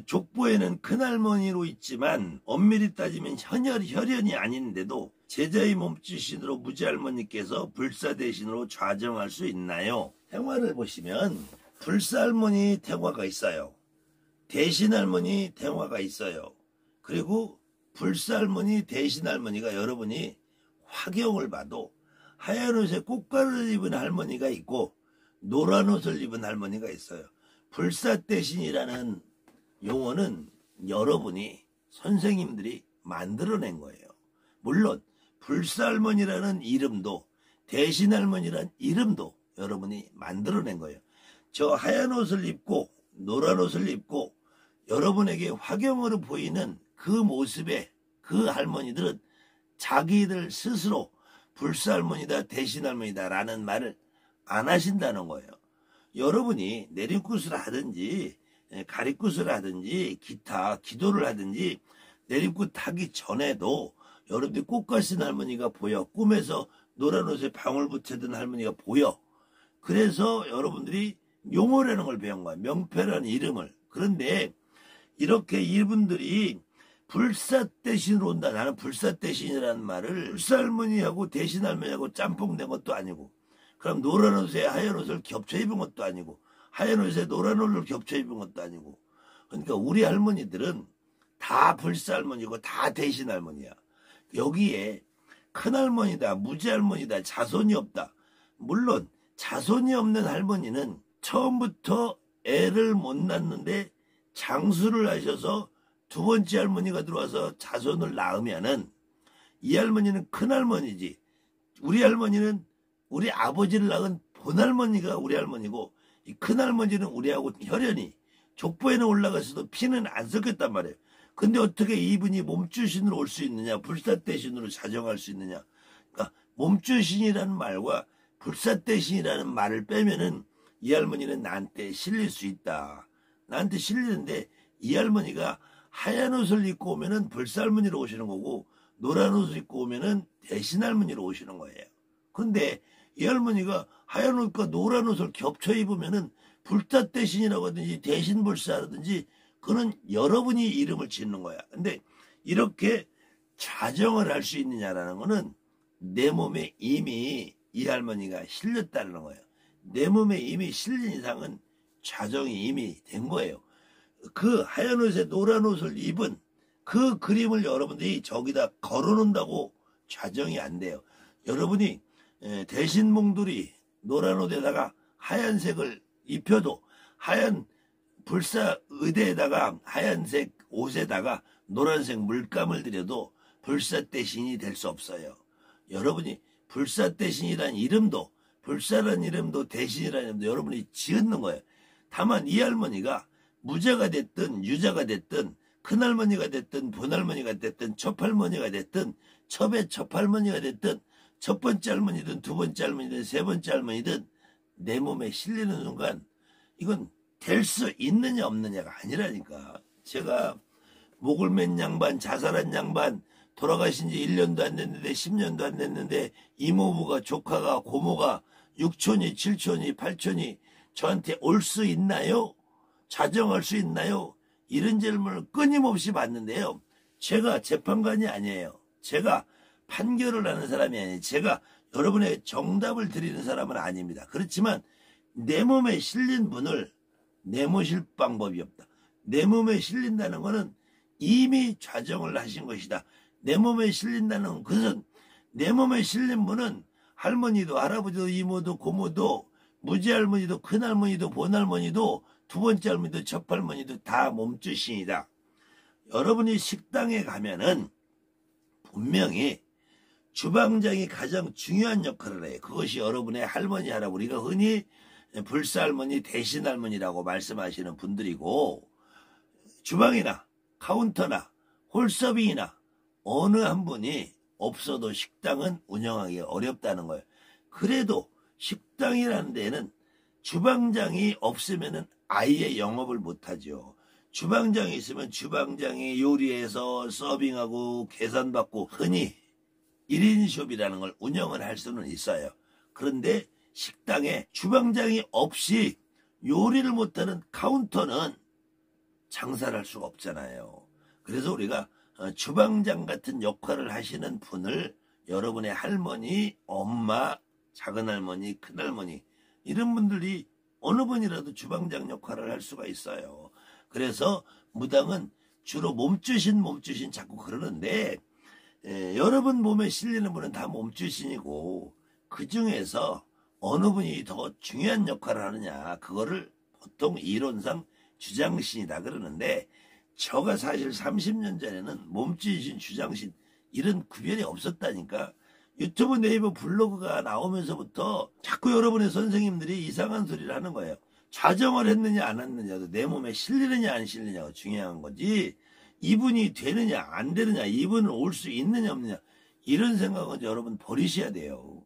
족보에는 큰할머니로 있지만 엄밀히 따지면 혈연이 아닌데도 제자의 몸짓신으로 무지할머니께서 불사대신으로 좌정할 수 있나요? 태화를 보시면 불사할머니 태화가 있어요. 대신할머니 태화가 있어요. 그리고 불사할머니 대신할머니가 여러분이 화경을 봐도 하얀 옷에 꽃가루를 입은 할머니가 있고 노란 옷을 입은 할머니가 있어요. 불사대신이라는 용어는 여러분이 선생님들이 만들어낸 거예요. 물론 불사할머니라는 이름도 대신할머니라는 이름도 여러분이 만들어낸 거예요. 저 하얀 옷을 입고 노란 옷을 입고 여러분에게 화경으로 보이는 그 모습에 그 할머니들은 자기들 스스로 불사할머니다 대신할머니다 라는 말을 안 하신다는 거예요. 여러분이 내림굿을 하든지 가리굿을 하든지 기타 기도를 하든지 내림굿 하기 전에도 여러분들이 꽃가 쓴 할머니가 보여. 꿈에서 노란 옷에 방울 붙여든 할머니가 보여. 그래서 여러분들이 용어라는 걸 배운 거야. 명패라는 이름을. 그런데 이렇게 이분들이 불사대신으로 온다. 나는 불사대신이라는 말을 불사할머니하고 대신할머니하고 짬뽕된 것도 아니고, 그럼 노란 옷에 하얀 옷을 겹쳐 입은 것도 아니고, 하얀 옷에 노란 옷을 겹쳐 입은 것도 아니고. 그러니까 우리 할머니들은 다 불사할머니고 다 대신할머니야. 여기에 큰할머니다, 무지할머니다, 자손이 없다. 물론 자손이 없는 할머니는 처음부터 애를 못 낳는데 장수를 하셔서 두 번째 할머니가 들어와서 자손을 낳으면은 이 할머니는 큰할머니지. 우리 할머니는 우리 아버지를 낳은 본할머니가 우리 할머니고, 이 큰할머니는 우리하고 혈연이 족보에는 올라가서도 피는 안 섞였단 말이에요. 근데 어떻게 이분이 몸주신으로 올 수 있느냐, 불사대신으로 자정할 수 있느냐. 그러니까 몸주신이라는 말과 불사대신이라는 말을 빼면은 이 할머니는 나한테 실릴 수 있다. 나한테 실리는데 이 할머니가 하얀 옷을 입고 오면은 불사할머니로 오시는 거고, 노란 옷을 입고 오면은 대신할머니로 오시는 거예요. 근데 이 할머니가 하얀 옷과 노란 옷을 겹쳐 입으면은 불사대신이라고 하든지 대신불사라든지 그거는 여러분이 이름을 짓는 거야. 근데 이렇게 좌정을 할 수 있느냐라는 거는 내 몸에 이미 이 할머니가 실렸다는 거예요. 내 몸에 이미 실린 이상은 좌정이 이미 된 거예요. 그 하얀 옷에 노란 옷을 입은 그 그림을 여러분들이 저기다 걸어놓는다고 좌정이 안 돼요. 여러분이 대신 몽돌이 노란 옷에다가 하얀색을 입혀도, 하얀 불사 의대에다가 하얀색 옷에다가 노란색 물감을 들여도 불사대신이 될 수 없어요. 여러분이 불사대신이라는 이름도, 불사라는 이름도 대신이라는 이름도 여러분이 지었는 거예요. 다만 이 할머니가 무자가 됐든 유자가 됐든 큰할머니가 됐든 본할머니가 됐든 첩할머니가 됐든 첩의 첩할머니가 됐든 첫 번째 할머니든 두 번째 할머니든 세 번째 할머니든 내 몸에 실리는 순간 이건 될 수 있느냐 없느냐가 아니라니까. 제가 목을 맨 양반, 자살한 양반, 돌아가신 지 1년도 안 됐는데 10년도 안 됐는데 이모부가, 조카가, 고모가 6촌이 7촌이 8촌이 저한테 올 수 있나요? 자정할 수 있나요? 이런 질문을 끊임없이 받는데요. 제가 재판관이 아니에요. 제가 판결을 하는 사람이 아니에요. 제가 여러분의 정답을 드리는 사람은 아닙니다. 그렇지만 내 몸에 실린 분을 내모실 방법이 없다. 내 몸에 실린다는 것은 이미 좌정을 하신 것이다. 내 몸에 실린다는 것은, 내 몸에 실린 분은 할머니도 할아버지도 이모도 고모도 무지할머니도 큰할머니도 본할머니도 두 번째 할머니도 첩할머니도 다 몸주신이다. 여러분이 식당에 가면은 분명히 주방장이 가장 중요한 역할을 해요. 그것이 여러분의 할머니, 할아버지, 우리가 흔히 불사할머니, 대신할머니라고 말씀하시는 분들이고, 주방이나 카운터나 홀서빙이나 어느 한 분이 없어도 식당은 운영하기 어렵다는 거예요. 그래도 식당이라는 데는 주방장이 없으면은 아예 영업을 못하죠. 주방장이 있으면 주방장이 요리해서 서빙하고 계산받고 흔히 1인숍이라는 걸 운영을 할 수는 있어요. 그런데 식당에 주방장이 없이 요리를 못하는 카운터는 장사를 할 수가 없잖아요. 그래서 우리가 주방장 같은 역할을 하시는 분을 여러분의 할머니, 엄마, 작은할머니, 큰할머니 이런 분들이 어느 분이라도 주방장 역할을 할 수가 있어요. 그래서 무당은 주로 몸주신 자꾸 그러는데 여러분 몸에 실리는 분은 다 몸주신이고 그 중에서 어느 분이 더 중요한 역할을 하느냐 그거를 보통 이론상 주장신이다 그러는데 저가 사실 30년 전에는 몸주신, 주장신 이런 구별이 없었다니까. 유튜브, 네이버, 블로그가 나오면서부터 자꾸 여러분의 선생님들이 이상한 소리를 하는 거예요. 좌정을 했느냐 안 했느냐도 내 몸에 실리느냐 안 실리느냐가 중요한 거지 이분이 되느냐 안 되느냐 이분은 올 수 있느냐 없느냐 이런 생각은 여러분 버리셔야 돼요.